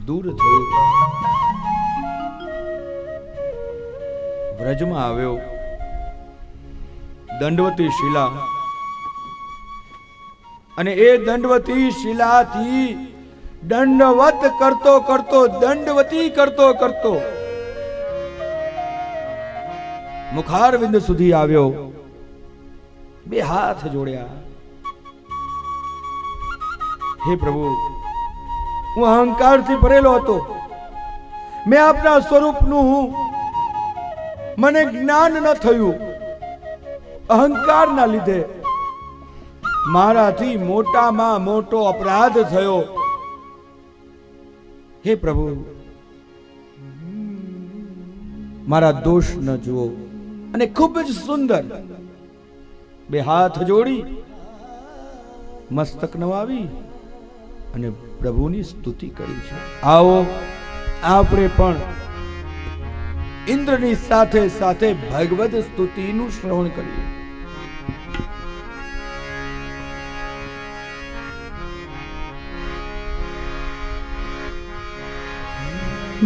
દૂર થયો, વ્રજમાં આવ્યો. દંડવતી શિલા, અને એ દંડવતી શિલાથી દંડવત કરતો કરતો દંડવતી કરતો કરતો મુખારવિંદ સુધી આવ્યો. બે હાથ જોડ્યા. હે પ્રભુ, હું અહંકારથી ભરેલો હતો. મેં આપના સ્વરૂપનું મને જ્ઞાન ન થયું. અહંકારના લીધે મારાથી મોટામાં મોટો અપરાધ થયો. હે પ્રભુ, મારા દોષ ન જુઓ. અને ખૂબ જ સુંદર બે હાથ જોડી મસ્તક નવાવી અને પ્રભુની સ્તુતિ કરી છે. આવો આપણે પણ ઇન્દ્રની સાથે સાથે ભગવદ સ્તુતિનું શ્રવણ કરીએ.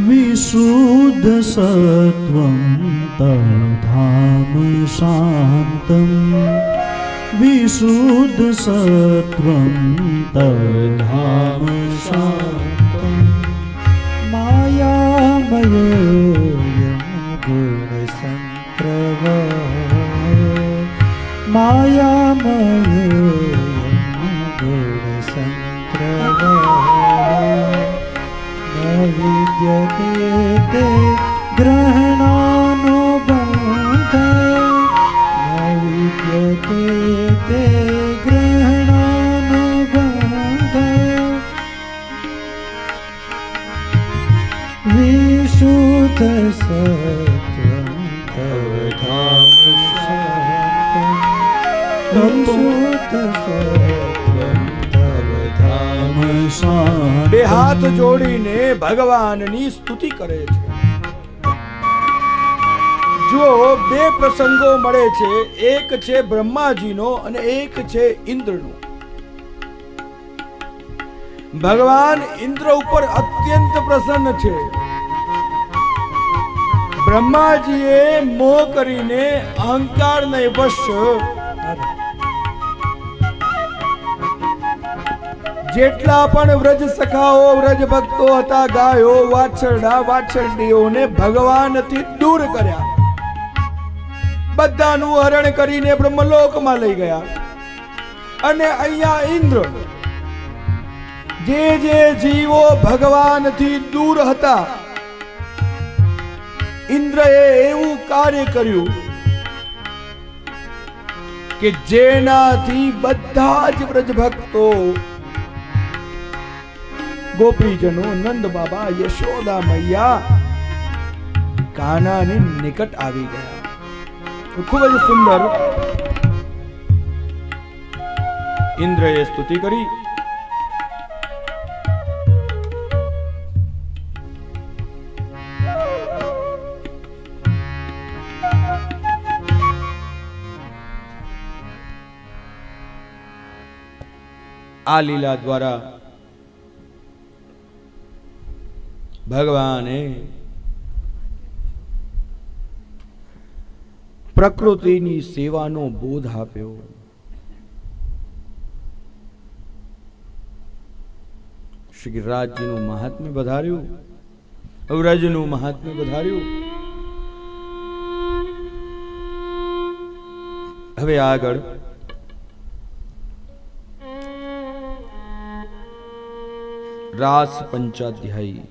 વિશુદ્ધ સત્વં તધામ શાંતમ, વિશુદ્ધ સત્વં તધામ શાંતમ, માયામયોયં ગુણસંપ્રભ, માયામયોયં ગુણસંપ્રભ, વિદ્યતે તે ગ્રહણાનુબંધ, ન વિદ્યતે તે ગ્રહણાનુબંધ, વિશુદ્ધ સત્વં તધામ શાંતમ, વિશુદ્ધ સત્વં તધામ શાંતમ. બે હાથ જોડીને ભગવાનની સ્તુતિ કરે છે. જો બે પ્રસંગો મળે છે, એક છે બ્રહ્માજીનો અને એક છે ઇન્દ્રનો. ભગવાન ઇન્દ્ર ઉપર અત્યંત પ્રસન્ન છે. બ્રહ્માજીએ મોહ કરીને અહંકારને વશ જેટલા પણ વ્રજ સખાઓ વ્રજ ભક્તો હતા, ગાયો વાછરડા વાછરડીઓને ભગવાનથી દૂર કર્યા. બધાનું હરણ કરીને બ્રહ્મલોકમાં લઈ ગયા. અને અહીંયા ઇન્દ્ર, જે જે જીવો ભગવાનથી દૂર હતા, ઇન્દ્રએ એવું કાર્ય કર્યું કે જેનાથી બધા જ વ્રજ ભક્તો, ગોપીજનો, નંદ બાબા, યશોદા મૈયા કાનાની નિકટ આવી ગયા. ખૂબ જ સુંદર ઇન્દ્રએ સ્તુતિ કરી. આ લીલા દ્વારા ભગવાને પ્રકૃતિની સેવાનો બોધ આપ્યો. શ્રી ગિરિરાજજીનું મહાત્મ્ય વધાર્યું, વ્રજનું મહાત્મ્ય વધાર્યું. હવે આગળ રાસ પંચાધ્યાયી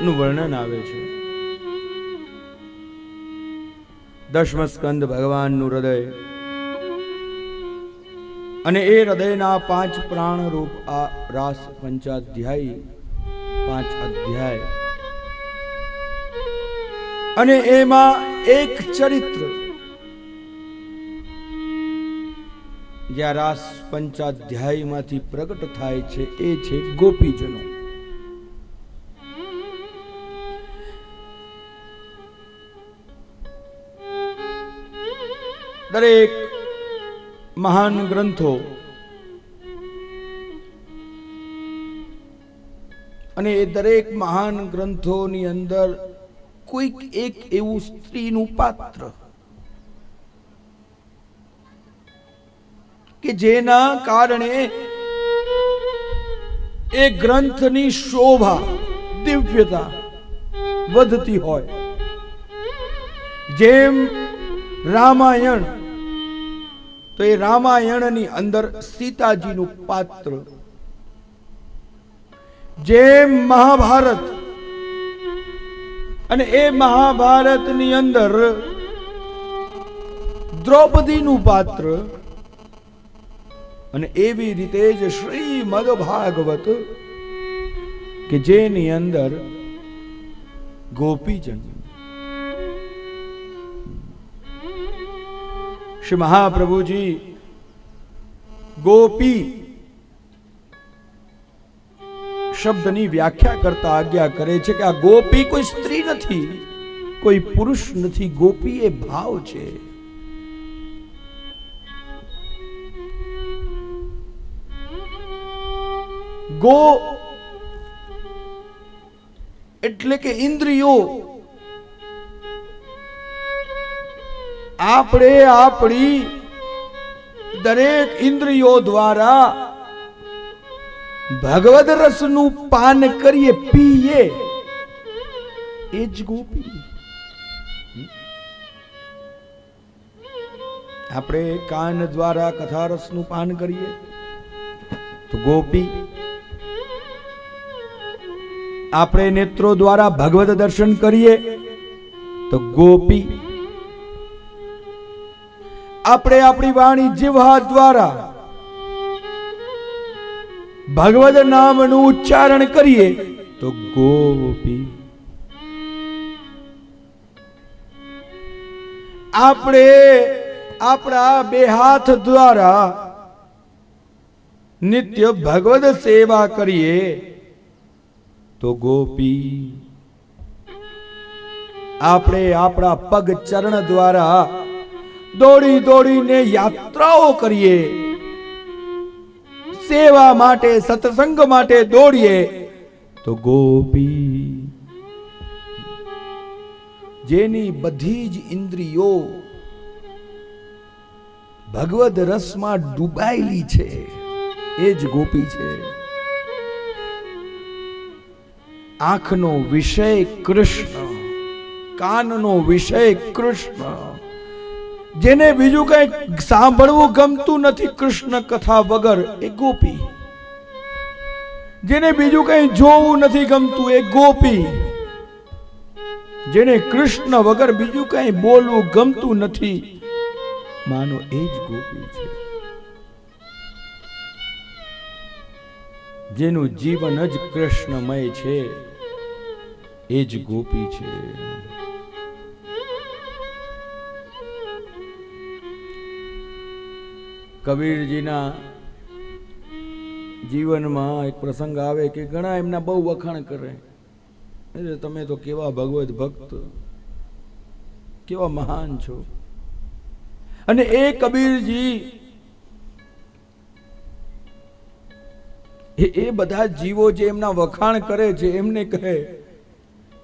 નું વર્ણન આવે છે. દશમ સ્કંદ ભગવાનનું હૃદય અને એ હૃદયના 5 પ્રાણ રૂપ આ રાસ પંચાધ્યાયી 5 અધ્યાય, અને એમાં એક ચરિત્ર જે આ રાસ પંચાધ્યાયીમાંથી પ્રગટ થાય છે, એ છે ગોપીજનો. દરેક મહાન ગ્રંથો અને એ દરેક મહાન ગ્રંથોની અંદર કોઈક એક એવું સ્ત્રીનું પાત્ર કે જેના કારણે એ ગ્રંથની શોભા દિવ્યતા વધતી હોય. જેમ રામાયણ, તો એ રામાયણની અંદર સીતાજીનું પાત્ર, જેમ મહાભારત અને એ મહાભારતની અંદર દ્રૌપદીનું પાત્ર, અને એવી રીતે જ શ્રીમદ ભાગવત કે જેની અંદર ગોપીજન. શ્રી મહાપ્રભુજી ગોપી શબ્દની વ્યાખ્યા કરતા આજ્ઞા કરે છે કે આ ગોપી કોઈ સ્ત્રી નથી, કોઈ પુરુષ નથી. ગોપી એ ભાવ છે. ગો એટલે કે ઇન્દ્રિયો. આપણે આપણી દરેક ઇન્દ્રિયો દ્વારા ભગવદ રસનું પાન કરીએ, પીએ, એ જ ગોપી. આપણે કાન દ્વારા કથા રસનું પાન કરીએ તો ગોપી. આપણે નેત્રો દ્વારા ભગવદ દર્શન કરીએ તો ગોપી. આપણે આપણી વાણી જીહ્વા દ્વારા ભગવદ નામનું ઉચ્ચારણ કરીએ તો ગોપી. આપણે આપણા બે હાથ દ્વારા નિત્ય ભગવદ સેવા કરીએ તો ગોપી. આપણે આપણા પગ ચરણ દ્વારા દોડી દોડીને યાત્રાઓ કરીએ, સેવા માટે, સત્સંગ માટે દોડીએ તો ગોપી. જેની બધી જ ઇન્દ્રિયો ભગવદ રસમાં ડૂબાયેલી છે એ જ ગોપી છે. આંખનો વિષય કૃષ્ણ, કાનનો વિષય કૃષ્ણ, જેને બીજું કઈ સાંભળવું ગમતું નથી કૃષ્ણ કથા વગર, એ ગોપી. જેને બીજું કઈ જોવું નથી ગમતું, એ ગોપી. જેને કૃષ્ણ વગર બીજું કઈ બોલવું ગમતું નથી, માનો એ જ ગોપી છે. જેનું જીવન જ કૃષ્ણમય છે એ જ ગોપી છે. કબીરજીના જીવનમાં એક પ્રસંગ આવે કે ઘણા એમના બહુ વખાણ કરે, તમે તો કેવા ભગવત ભક્ત, કેવા મહાન છો. અને એ કબીરજી એ બધા જીવો જે એમના વખાણ કરે છે એમને કહે,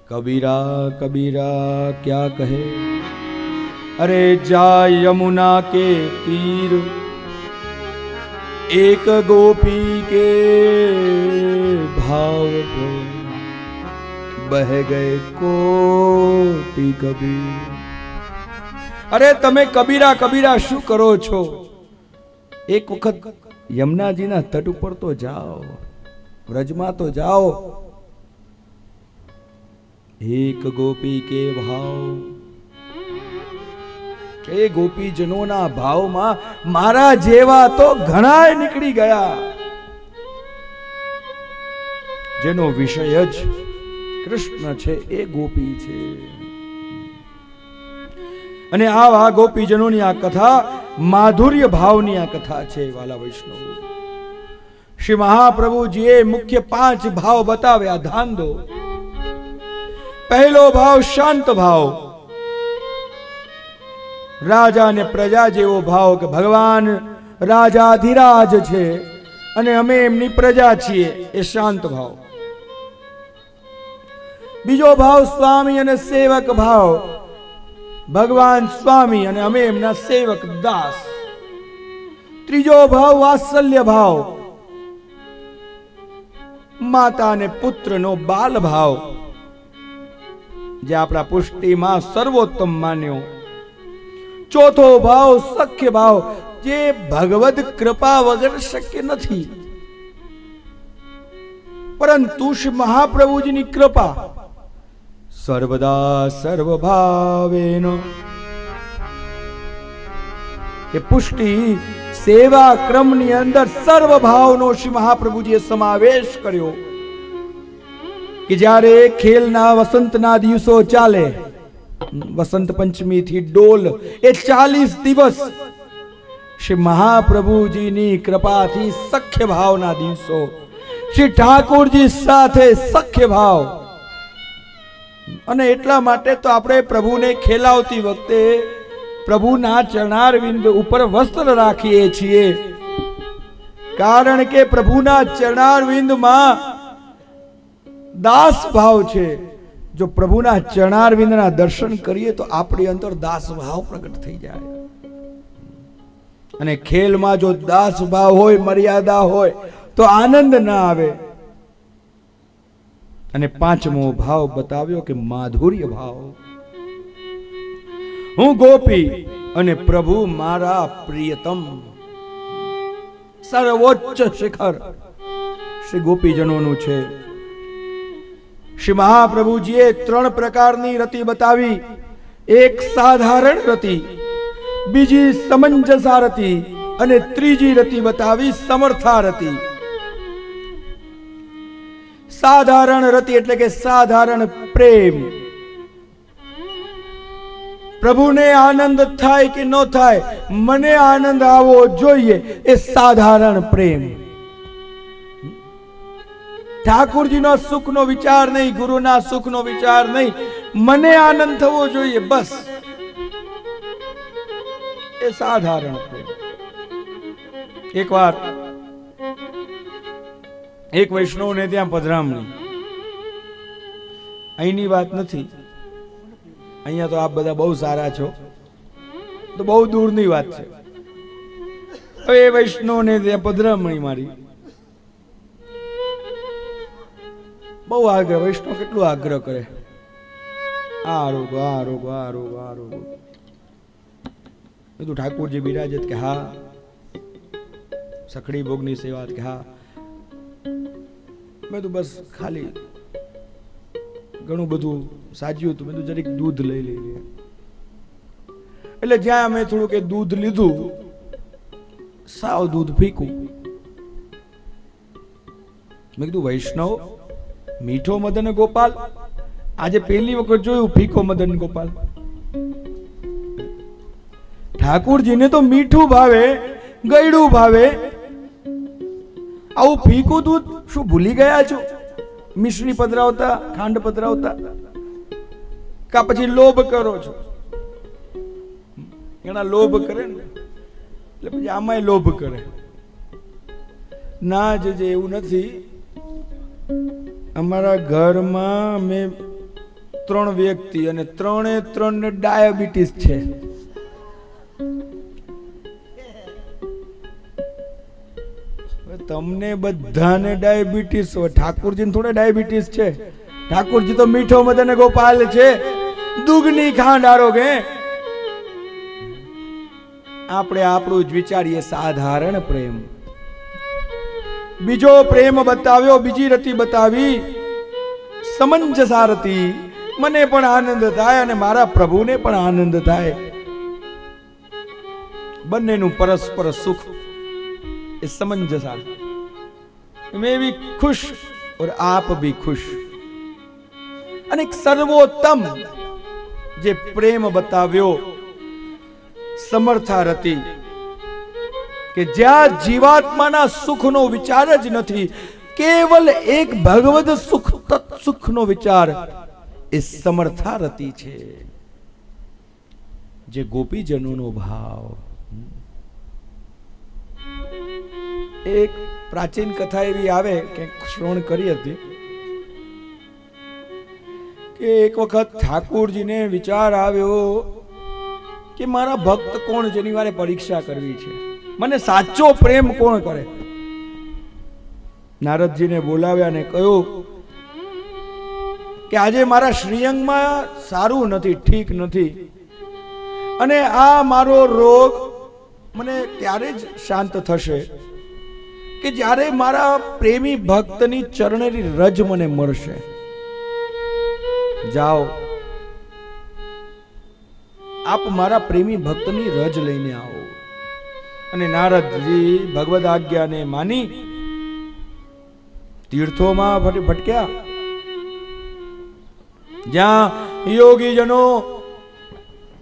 કબીરા કબીરા ક્યા કહે, અરે જા યમુના કે તીર, एक गोपी के भाव पे बह गए कोटि कबीर. अरे તમે કબીરા કબીરા શું કરો છો? એક વખત યમુનાજીના તટ ઉપર તો જાઓ, વ્રજમાં તો જાઓ. એક ગોપી કે ભાવ, એ ગોપીજનોના ભાવમાં મારા જેવા તો ઘણાય નીકળી ગયા, જેનો વિષય જ કૃષ્ણ છે એ ગોપી છે. અને આવા ગોપીજનોની આ કથા માધુર્ય ભાવની આ કથા છે. વાલા વૈષ્ણવ, શ્રી મહાપ્રભુજીએ મુખ્ય 5 ભાવ બતાવ્યા. ધ્યાન દો. પહેલો ભાવ શાંત ભાવ, રાજા અને પ્રજા જેવો ભાવ કે ભગવાન રાજાધિરાજ છે અને અમે એમની પ્રજા છીએ, એ શાંત ભાવ. બીજો ભાવ સ્વામી અને સેવક ભાવ, ભગવાન સ્વામી અને અમે એમના સેવક દાસ. ત્રીજો ભાવ વાત્સલ્ય ભાવ, માતા અને પુત્રનો બાલ ભાવ, જે આપણા પુષ્ટિમાં સર્વોત્તમ માન્યો. ચોથો ભાવ સખ્ય ભાવ, જે ભગવદ કૃપા વગર શક્ય નથી, પરંતુ શ્રી મહાપ્રભુજીની કૃપા સર્વદા સર્વભાવેન. કે પુષ્ટિ સેવા ક્રમની અંદર સર્વ ભાવનો શ્રી મહાપ્રભુજીએ સમાવેશ કર્યો. કે જ્યારે ખેલના વસંતના દિવસો ચાલે, વસંત પંચમી થી ડોલ, એ 40 દિવસ શ્રી મહાપ્રભુજીની કૃપાથી સખ્ય ભાવના દિવસો, શ્રી ઠાકોરજી સાથે સખ્ય ભાવ. અને એટલા માટે તો આપણે પ્રભુને ખેલાવતી વખતે પ્રભુના ચરણારવિંદ ઉપર વસ્ત્ર રાખીએ છીએ, કારણ કે પ્રભુના ચરણારવિંદમાં દાસ ભાવ છે. જો પ્રભુના ચરણારવિંદના દર્શન કરીએ તો આપણી અંદર દાસ ભાવ પ્રગટ થઈ જાય. અને ખેલમાં જો દાસ ભાવ હોય, મર્યાદા હોય, તો આનંદ ના આવે. અને પાંચમો ભાવ બતાવ્યો કે માધુર્ય ભાવ. હું ગોપી અને પ્રભુ મારા પ્રિયતમ. સર્વોચ્ચ શિખર શ્રી ગોપીજનોનું છે. શ્રી મહાપ્રભુજીએ 3 પ્રકારની રતિ બતાવી. એક સાધારણ રતિ, બીજી સમંજસા રતિ અને ત્રીજી રતિ બતાવી સમર્થા રતિ. સાધારણ રતિ એટલે કે સાધારણ પ્રેમ. પ્રભુને આનંદ થાય કે ન થાય, મને આનંદ આવવો જોઈએ, એ સાધારણ પ્રેમ. ઠાકોરજીનો સુખનો વિચાર નહીં, ગુરુના સુખનો વિચાર નહીં, મને આનંદ થવો જોઈએ, બસ, એ સાધારણ પ્રેમ. એકવાર એક વૈષ્ણવને ત્યાં પધરામણી, અહીંની વાત નથી, અહીંયા તો આપ બધા બહુ સારા છો, તો બહુ દૂરની વાત છે. હવે એ વૈષ્ણવને ત્યાં પધરામણી મારી, બહુ આગ્રહ. વૈષ્ણવ કેટલું આગ્રહ કરે, આ રોગ, આ રોગ, આ રોગ, આ રોગ. બધું ઠાકોરજી બિરાજત કે હા, સખડી ભોગની સેવા કે હા. મેં તો બસ ખાલી ઘણું બધું સાજ્યું હતું, મેં તો જરીક દૂધ લઈ લઈએ. એટલે જ્યાં મેં થોડું કે દૂધ લીધું, સાવ દૂધ ફીકું. મેં કીધું વૈષ્ણવ મીઠો મદન ગોપાલ, આજે પહેલી વખત જોયું ફીકો મદન ગોપાલ. ઠાકોરજીને તો મીઠું ભાવે, ગળ્યું ભાવે, આવું ફીકું દૂધ શું ભૂલી ગયા છો? મિશ્રી પધરાવતા, ખાંડ પધરાવતા, કા પછી લોભ કરો છો? એના લોભ કરે ને એટલે પછી આમાંય લોભ કરે. ના જજે, એવું નથી. અમારા ઘરમાં મેં 3 વ્યક્તિ અને 3 ને ડાયાબિટીસ છે. તમને બધાને ડાયાબિટીસ હોય, ઠાકોરજીને થોડા ડાયાબિટીસ છે? ઠાકોરજી તો મીઠો મદન ગોપાલ છે, દુગની ખાંડ આરોગે. આપણે આપણું જ વિચારીએ, સાધારણ પ્રેમ. બીજો પ્રેમ બતાવ્યો, બીજી રતિ બતાવી સમંજસા રતિ. મને પણ આનંદ થાય અને મારા પ્રભુને પણ આનંદ થાય, બંનેનું પરસ્પર સુખ, એ समंजसा. मैं भी खुश और आप भी खुश. અને સર્વોત્તમ જે પ્રેમ બતાવ્યો સમર્થા રતિ, કે જ્યાં જીવાત્માના સુખનો વિચાર જ નથી, કેવલ એક ભગવદ સુખ, તત્ સુખનો વિચાર, એ સમર્થા રતિ છે. જે ગોપીજનોનો ભાવ. એક પ્રાચીન કથા એવી આવે કે શ્રવણ કરી હતી કે એક વખત ઠાકુરજીને વિચાર આવ્યો કે મારા ભક્ત કોણ જેની મારે પરીક્ષા કરવી છે, મને સાચો પ્રેમ કોણ કરે. નારદજીને બોલાવ્યા ને કહ્યું કે આજે મારા શ્રીઅંગમાં સારું નથી, ઠીક નથી, અને આ મારો રોગ મને ત્યારે જ શાંત થશે કે જ્યારે મારા પ્રેમી ભક્તની ચરણેની રજ મને મળશે. જાઓ, આપ મારા પ્રેમી ભક્તની રજ લઈને આવો. અને નારદજી ભગવદ આજ્ઞાને માની તીર્થોમાં ભટક્યા, જ્યાં યોગીજનો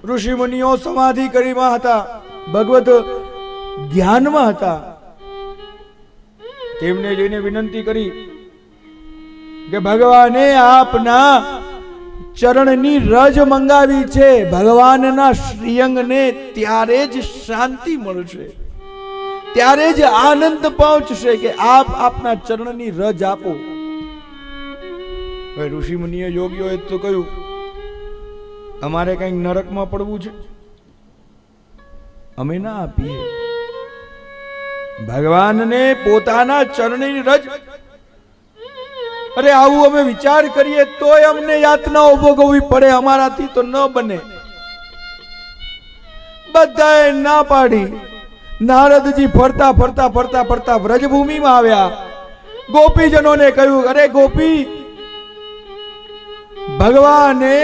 ઋષિ મુનિઓ સમાધિ કરીમાં હતા, ભગવત ધ્યાનમાં હતા. તેમને જઈને વિનંતી કરી કે ભગવાને આપના ચરણની રજ મંગાવી છે. ભગવાનના શ્રીઅંગને ત્યારે જ શાંતિ મળશે, ત્યારે જ આનંદ પહોંચશે કે આપ આપના ચરણની રજ આપો. ઋષિ મુનિએ યોગીઓએ તો કહ્યું, અમારે કઈક નરકમાં પડવું છે, અમે ના આપીએ. ભગવાનને પોતાના ચરણની રજ, અરે આવું અમે વિચાર કરીએ તોય અમને યાતનાઓ ભોગવવી પડે, અમારાથી તો ન બને. બધાએ ના પાડી. નારદજી ફરતા ફરતા ફરતા ફરતા વ્રજભૂમિમાં આવ્યા. ગોપીજનોને કહ્યું, અરે ગોપી, ભગવાને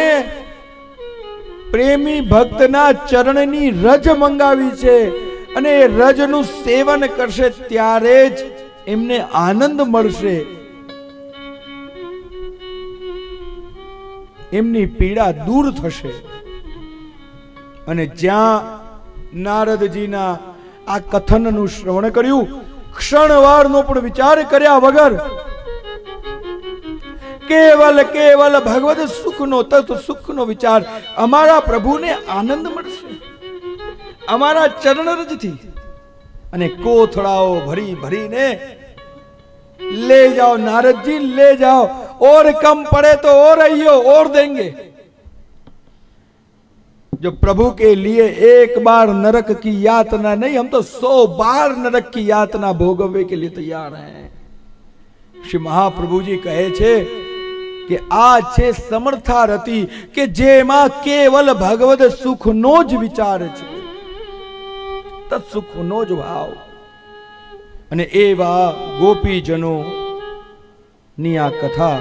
પ્રેમી ભક્તના ચરણની રજ મંગાવી છે, અને એ રજનું સેવન કરશે ત્યારે જ એમને આનંદ મળશે, એમની પીડા દૂર થશે. અને જ્યાં નારદજીના આ કથનનું શ્રવણ કર્યું, ક્ષણવારનો પણ વિચાર કર્યા વગર કેવલ ભગવદ સુખનો, તત્વ સુખનો વિચાર, અમારા પ્રભુને આનંદ મળશે અમારા ચરણરજથી. અને કોથળાઓ ભરી ભરીને ले जाओ नारद जी, ले जाओ, और कम पड़े तो और आइयो, और देंगे. जो प्रभु के लिए एक बार नरक की यातना नहीं, हम तो 100 बार नरक की यातना भोगवे के लिए तैयार हैं. श्री महाप्रभु जी कहे छे કે આ છે સમર્થારતી કે જેમાં કેવલ ભગવદ સુખનો જ વિચાર છે, તત્ સુખનો જ ભાવ. અને એવા ગોપીજનો ની આ કથા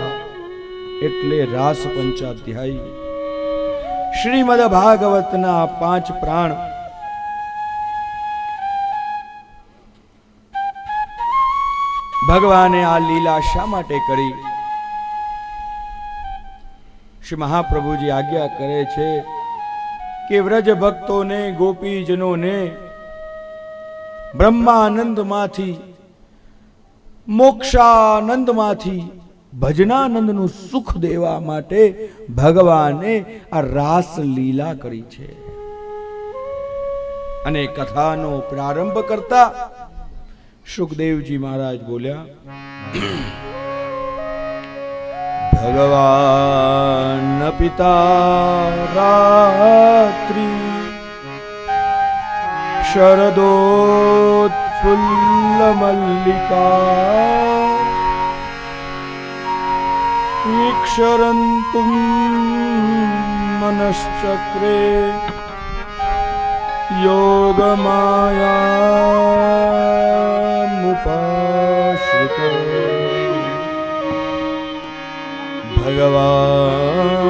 એટલે રાસ પંચાધ્યાયી. શ્રીમદ ભાગવતના 5 પ્રાણ ભગવાને આ લીલા શા માટે કરી? શ્રી મહાપ્રભુજી આજ્ઞા કરે છે કે વ્રજ ભક્તોને, ગોપીજનોને બ્રહ્માનંદમાંથી, મોક્ષાનંદમાંથી ભજનાનંદનું સુખ દેવા માટે ભગવાને આ રાસ લીલા કરી છે. અને કથાનો પ્રારંભ કરતા સુખદેવજી મહારાજ બોલ્યા, ભગવાન પિતા રાત્રિ શરદોત્ફુલ્લ મલ્લિકા વીક્ષરંતુમ મનશ્ચક્રે યોગમાયામુપાશ્રિત. ભગવાન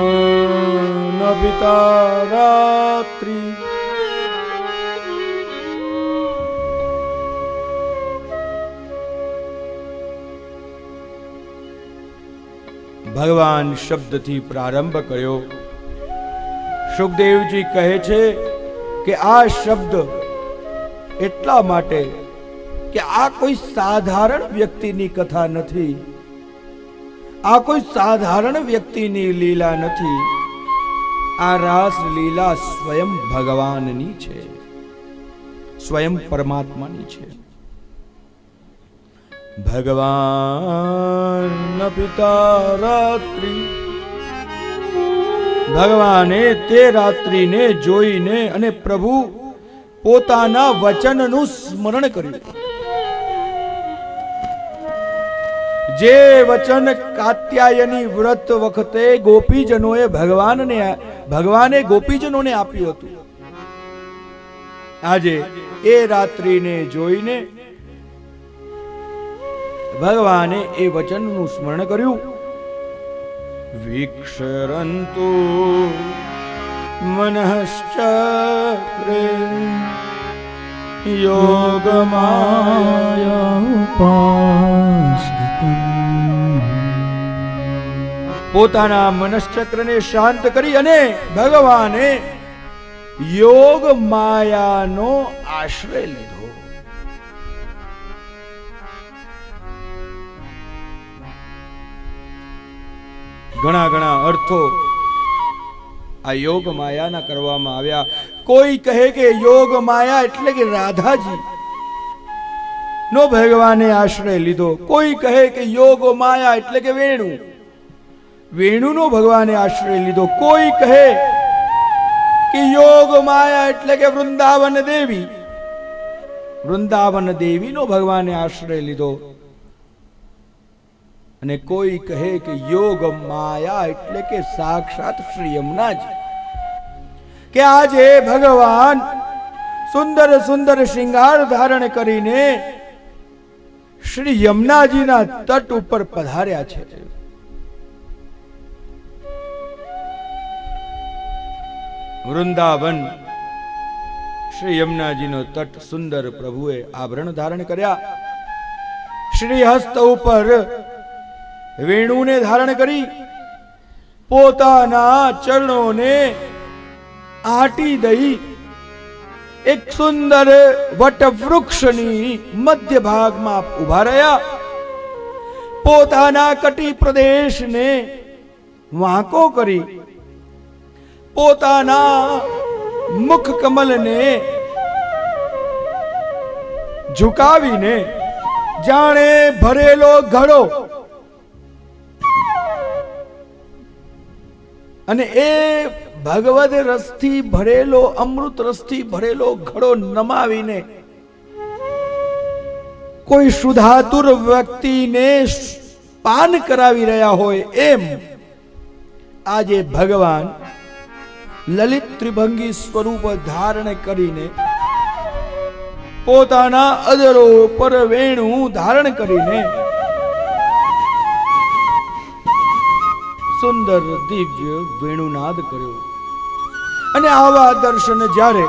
પિતા રાત્રિ ભગવાન શબ્દથી પ્રારંભ કર્યો. સુખદેવજી કહે છે કે આ શબ્દ એટલા માટે કે આ કોઈ સાધારણ વ્યક્તિની કથા નથી, આ કોઈ સાધારણ વ્યક્તિની લીલા નથી. આ રાસ લીલા સ્વયં ભગવાનની છે, સ્વયં પરમાત્માની છે. ભગવાન પિતા રાત્રિ, ભગવાને તે રાત્રિને જોઈને અને પ્રભુ પોતાના વચનનું સ્મરણ કર્યું. જે વચન કાત્યાયની વ્રત વખતે ગોપીજનોએ ભગવાને ગોપીજનોને આપ્યું હતું, આજે એ રાત્રિને જોઈને ભગવાને એ વચનનું સ્મરણ કર્યું. વીક્ષરંતુ મનશ્ચક્રે યોગમાયોપાસ્તિતં. પોતાના મનશ્ચક્રને શાંત કરી અને ભગવાને યોગ માયાનો આશ્રય લીધો. ઘણા ઘણા અર્થો આ યોગ માયાના કરવામાં આવ્યા. કોઈ કહે કે યોગ માયા એટલે કે રાધાજી નો ભગવાને આશ્રય લીધો. કોઈ કહે કે યોગ માયા એટલે કે વેણુનો ભગવાને આશ્રય લીધો. કોઈ કહે કે યોગ માયા એટલે કે વૃંદાવન દેવીનો ભગવાને આશ્રય લીધો. અને કોઈ કહે કે યોગ માયા એટલે કે સાક્ષાત શ્રી યમુનાજી, કે આજે ભગવાન સુંદર સુંદર શ્રૃંગાર ધારણ કરીને શ્રી યમુનાજીના તટ ઉપર પધાર્યા છે. વૃંદાવન શ્રી યમુનાજીનો તટ સુંદર પ્રભુએ આભરણ ધારણ કર્યા. શ્રી હસ્ત ઉપર વેણુને ધારણ કરી પોતાના ચરણોને આટી દઈ એક સુંદર વટવૃક્ષની મધ્ય ભાગમાં ઉભા રહ્યા. પોતાના કટી પ્રદેશને વાંકો કરી પોતાના મુખ કમલને ઝુકાવીને જાણે ભરેલો ઘડો અને એ ભગવદ રસથી ભરેલો, અમૃત રસથી ભરેલો ઘડો નમાવીને કોઈ સુધાતુર વ્યક્તિને પાન કરાવી રહ્યા હોય એમ આજે ભગવાન લલિત ત્રિભંગી સ્વરૂપ ધારણ કરીને પોતાના અદરો પર વેણુ ધારણ કરીને સુંદર દિવ્ય વેણુનાદ કર્યો. અને આવા દર્શન જ્યારે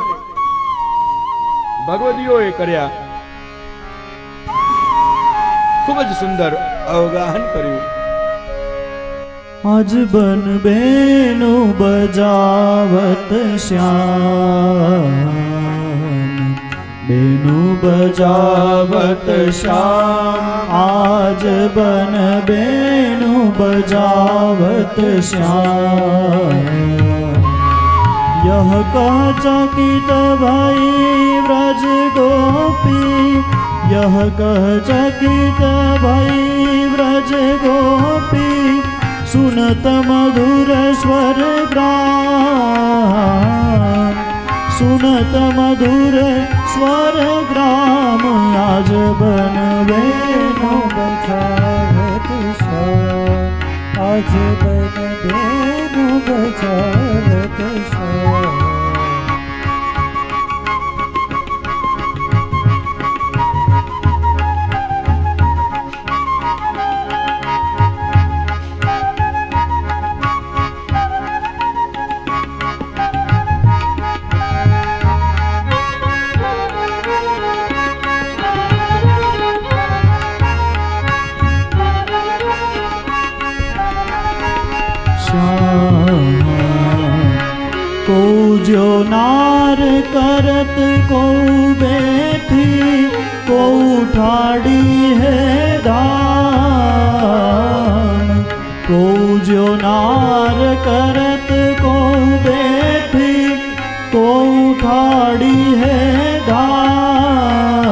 ભગવદીઓએ કર્યા, ખૂબ જ સુંદર અવગાહન કર્યું. આજ બન બેનો બજાવત શ્યામ, બેનો બજાવત શ્યામ. આજ બન બેનો બજાવત શ્યામ. यह कह चकित भई व्रज गोपी, यह कह चकित भई व्रज गोपी. सुनत मधुर स्वर ग्राम, सुनत मधुर स्वर ग्राम. आज बन बेनो बचावत श्याम, आज बन बेनो बचावत श्याम. को जो नार करत को बैठी, को ठाड़ी है धाम. को जो नार करत को बैठी, को ठाड़ी है धाम,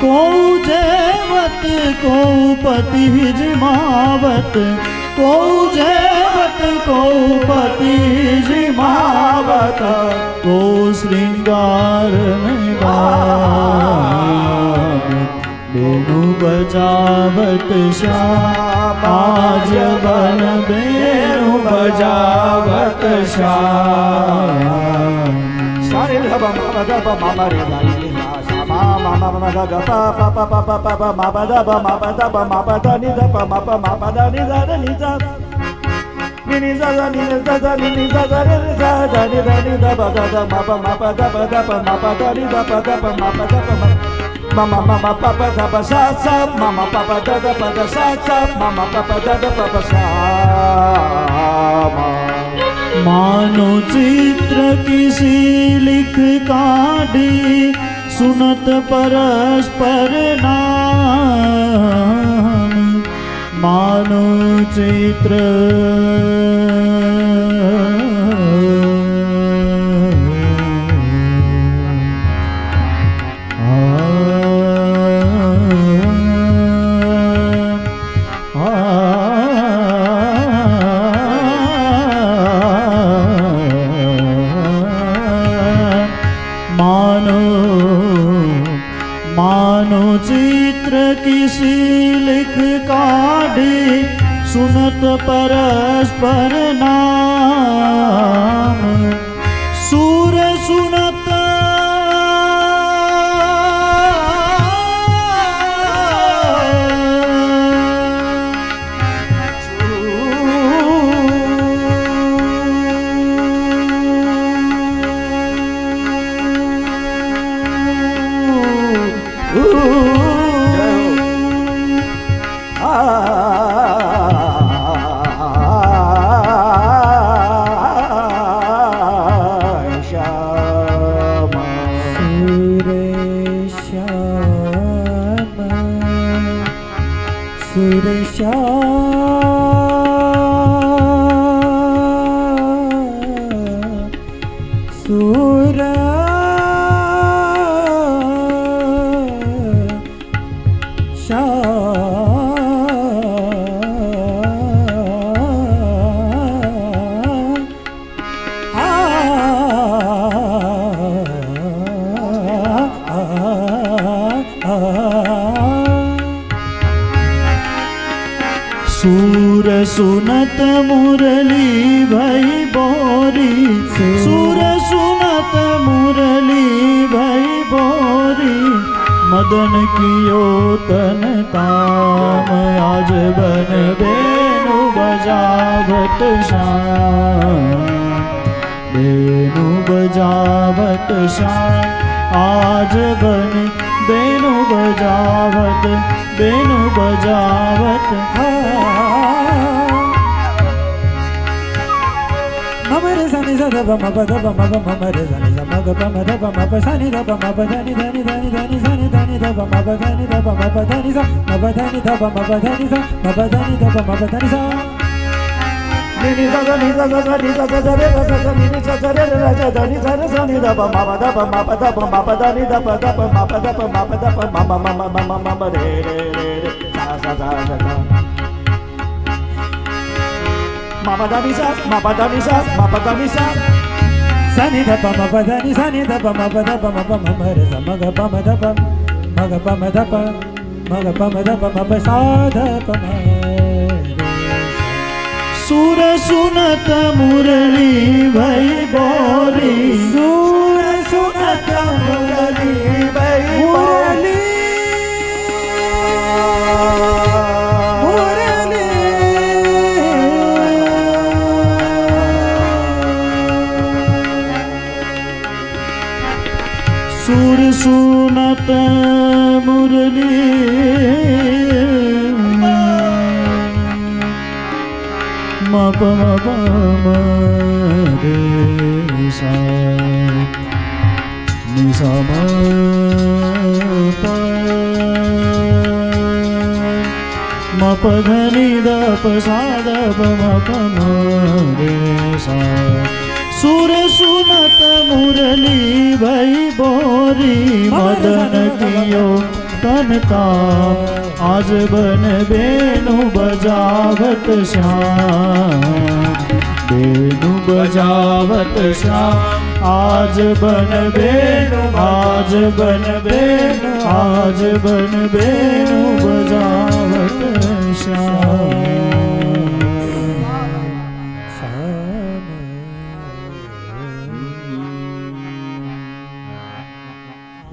को जैवत को पति जिमावत, को जैवत को पति जिमावत, को श्रृंगार में बाम, बेनु बजावत श्याम, आज बन बेनु बजावत श्याम। सारे ध ब म प द ब म म रे गा रे गा सा म म म म ग ग प प प प प प प म प द ब म प द ब म प द नि द प म प म प द नि द र नि द नि नि द द नि द द नि नि द द र नि द द नि द नि द ब द द म प म प द ब द प म प द नि द प द प म प द प म म म म प प द ब सा सा म म प प द द प द सा सा म म प प द द प प सा म। मानो चित्र किसी लिख काढ़ी, सुनत परस्पर नाम, मानो चित्र मानो चित्र किसी लिख काढ़ी, सुनत परस्पर नाम, सूर सुनत सूर सुनत मुरली भई बोरी, सूर सुनत मुरली भई बोरी, मदन कियो तन काम, आज बन बेनु बजावत श्याम, बेनु बजावत श्याम, आज बन बेनु बजावत, बेनु बजावत ममरे सनि स द ब म प द ब म प म म रे सनि स म ग प म द ब म प सनि द ब म प ध नि ध नि ध नि ध नि सनि ध नि द ब म प ध नि द ब म प ध नि स म प ध नि द ब म प ध नि स म प ध नि द ब म प ध नि स नि नि स स नि स स स नि स स स रे स स स नि नि स स रे रे स ध नि स रे स नि द ब म प द ब म प द ब म प ध नि द ब द ब म प द ब म प द ब म म म म म म म रे रे रे रे सा सा सा सा ma pa da ni sa ma pa da ni sa ma pa da ni sa sa ni da pa ma pa da ni sa ni da pa ma pa da pa ma pa ma ma re sa ma ga pa ma da pa ma ga pa ma da pa ma ga pa ma da pa ma pa sa da pa ma सूर सुनत मुरली भई बोरी, सूर सुनत मुरली भई बोरी सूर सुनत मुरली म प म प म रे सा नि सा म प म प ध नि द प सा द प म प म रे सा सुर सुनत मुरली भई बोरी मदन कियो तन का आज बन बेनु बजावत श्याम बेनु बजावत श्याम आज बन बेनु आज बन बेनु आज बन बेनु बजावत श्याम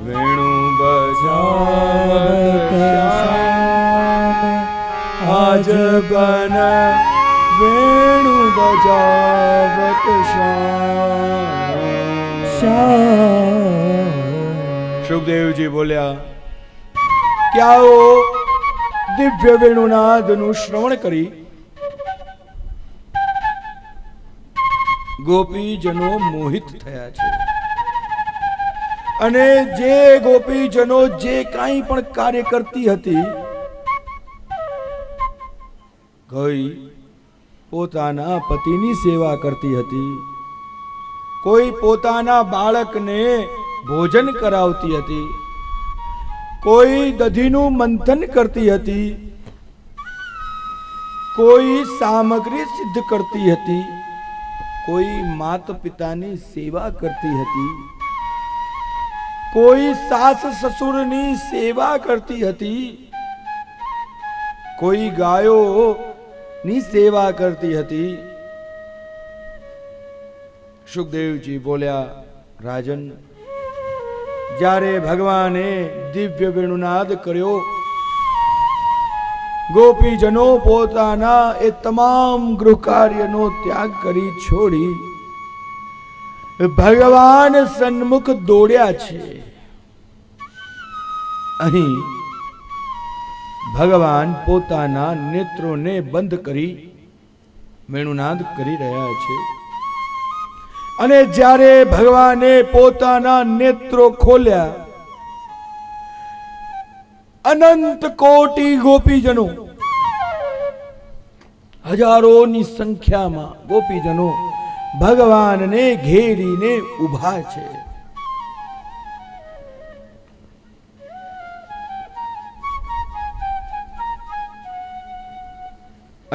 વેણુ બજાવત શ્યામ આજ બન વેણુ બજાવત શ્યામ. સુખદેવજી બોલ્યા કે આવો દિવ્ય વેણુનાદનું શ્રવણ કરી ગોપીજનો મોહિત થયા છે. અને જે ગોપીજનો જે કાંઈ પણ કાર્ય કરતી હતી, કોઈ પોતાના પતિની સેવા કરતી હતી, કોઈ પોતાના બાળકને ભોજન કરાવતી હતી, કોઈ દધીનું મંથન કરતી હતી, કોઈ સામગ્રી સિદ્ધ કરતી હતી, કોઈ માતા પિતાની સેવા કરતી હતી, કોઈ સાસ સસુરની સેવા કરતી હતી, કોઈ ગાયોની સેવા કરતી હતી. સુખદેવજી બોલ્યા, રાજન, જ્યારે ભગવાને દિવ્ય વેણુનાદ કર્યો, ગોપીજનો પોતાના એ તમામ ગૃહ કાર્યનો ત્યાગ કરી છોડી ભગવાન સન્મુખ દોડ્યા છે. અહીં ભગવાન પોતાના નેત્રોને બંધ કરી વેણુનાદ કરી રહ્યા છે. અને જ્યારે ભગવાને પોતાના નેત્રો ખોલ્યા, અનંત કોટી ગોપીજનો, હજારોની સંખ્યામાં ગોપીજનો ભગવાનને ઘેરીને ઊભા છે.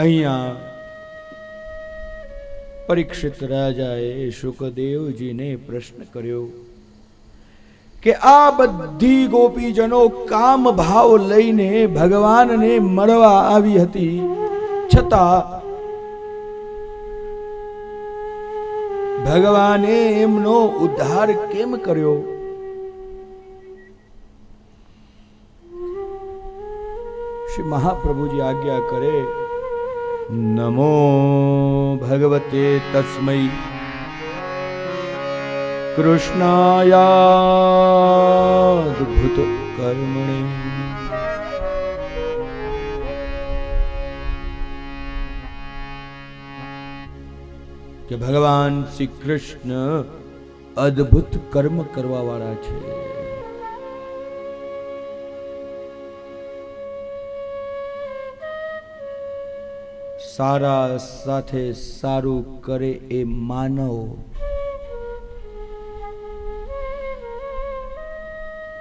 અહીંયા પરીક્ષિત રાજાએ શુકદેવજીને પ્રશ્ન કર્યો કે આ બધી ગોપીજનો કામ ભાવ લઈને ભગવાનને મળવા આવી હતી, છતાં ભગવાને એમનો ઉદ્ધાર કેમ કર્યો? શ્રી મહાપ્રભુજી આજ્ઞા કરે, નમો ભગવતે તસ્મૈ કૃષ્ણાયાદભુત કર્મણે. કે ભગવાન શ્રી કૃષ્ણ અદ્ભુત કર્મ કરવા વાળા છે. સારા સાથે સારું કરે એ માનવ,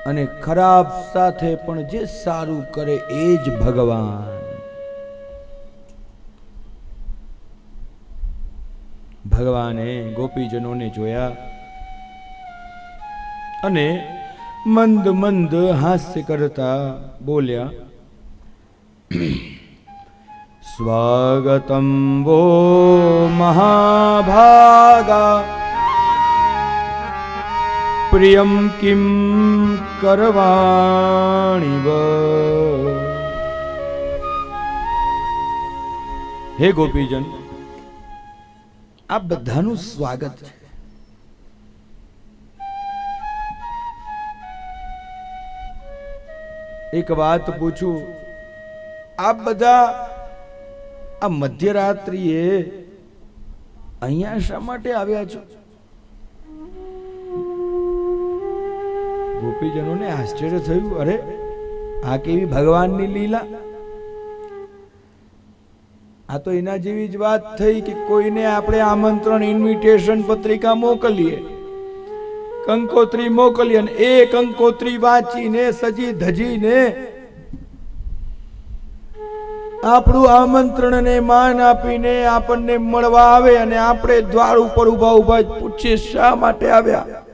અને ખરાબ સાથે પણ જે સારું કરે એ જ ભગવાન. ભગવાને ગોપીજનોને જોયા અને મંદ મંદ હાસ્ય કરતા બોલ્યા, સ્વાગતમ વો મહાભાગા પ્રિયમ કિમ કરવાણીવ. હે ગોપીજન, આ બધાનું સ્વાગત છે. એક વાત પૂછું, આપ બધા આ મધ્યરાત્રિએ અહીંયા શા માટે આવ્યા છો? ગોપીજનોને આશ્ચર્ય થયું, અરે આ કેવી ભગવાનની લીલા! આ તો એના જેવી જ વાત થઈ કે કોઈને આપણે આમંત્રણ ઇન્વિટેશન પત્રિકા મોકલીએ, કંકોત્રી મોકલીએ અને એ કંકોત્રી વાંચીને સજી ધજીને આપણું આમંત્રણને માન આપીને આપણને મળવા આવે અને આપણે દ્વાર ઉપર ઉભા ઉભા પૂછીએ શા માટે આવ્યા.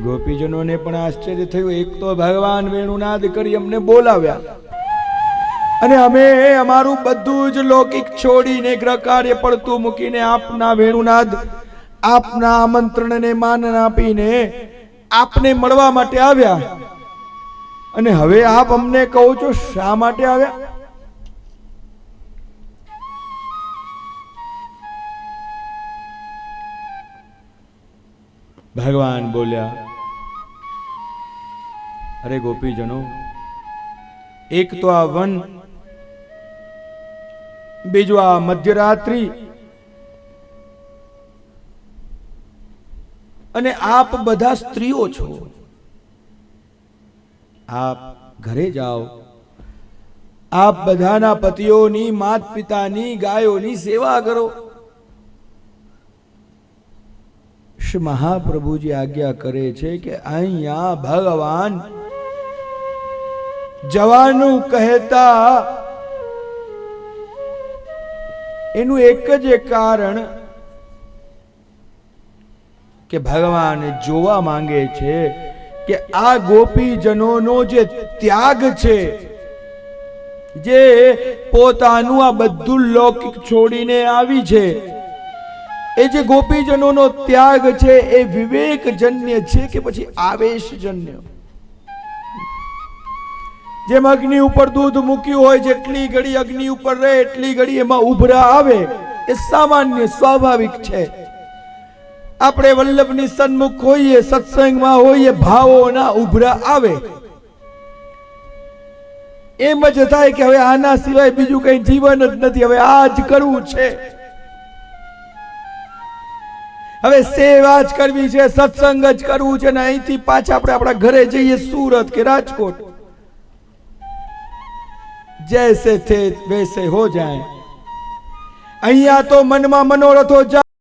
ગોપીજનોને પણ આશ્ચર્ય થયું. એક તો ભગવાન વેણુનાદ કરી અમને બોલાવ્યા અને અમે અમારું બધું જ લૌકિક છોડીને ગ્રહ કાર્ય પડતું મૂકીને આપના વેણુનાદ, આપના આમંત્રણને માન આપીને આપને મળવા માટે આવ્યા અને હવે આપ અમને કહો છો શા માટે આવ્યા? ભગવાન બોલ્યા, અરે ગોપીજનો, એક તો આ વન, બીજું આ મધ્યરાત્રિ, અને આપ બધા સ્ત્રીઓ છો. આપ ઘરે જાઓ, આપ બધાના પતિઓની, માત પિતાની, ગાયોની સેવા કરો. શ્રી મહાપ્રભુજી આજ્ઞા કરે છે કે અહીંયા ભગવાન જવાનું કહેતા એનું એક જ કારણ કે ભગવાન જોવા માંગે છે કે આ ગોપીજનોનો જે ત્યાગ છે, જે પોતાનું આ બધું લૌકિક છોડીને આવી છે, એ જે ગોપીજનોનો ત્યાગ છે એ વિવેકજન્ય છે કે પછી આવેશજન્ય? જેમ અગ્નિ ઉપર દૂધ મૂક્યું હોય, જેટલી ઘડી અગ્નિ ઉપર રહે એટલી ઘડી એમાં ઉભરા આવે, એ સામાન્ય સ્વાભાવિક છે. આપણે વલ્લભની સન્મુખ હોઈએ, સત્સંગમાં હોઈએ, ભાવોના ઉભરા આવે. એમ જ થાય કે હવે આના સિવાય બીજું કઈ જીવન જ નથી, હવે આ જ કરવું છે, હવે સેવા જ કરવી છે, સત્સંગ જ કરવું છે, ને અહીંથી પાછા આપણે આપણા ઘરે જઈએ સુરત કે રાજકોટ. જૈસે થે વૈસે હો જાય. અહીંયા તો મનમાં મનોરથો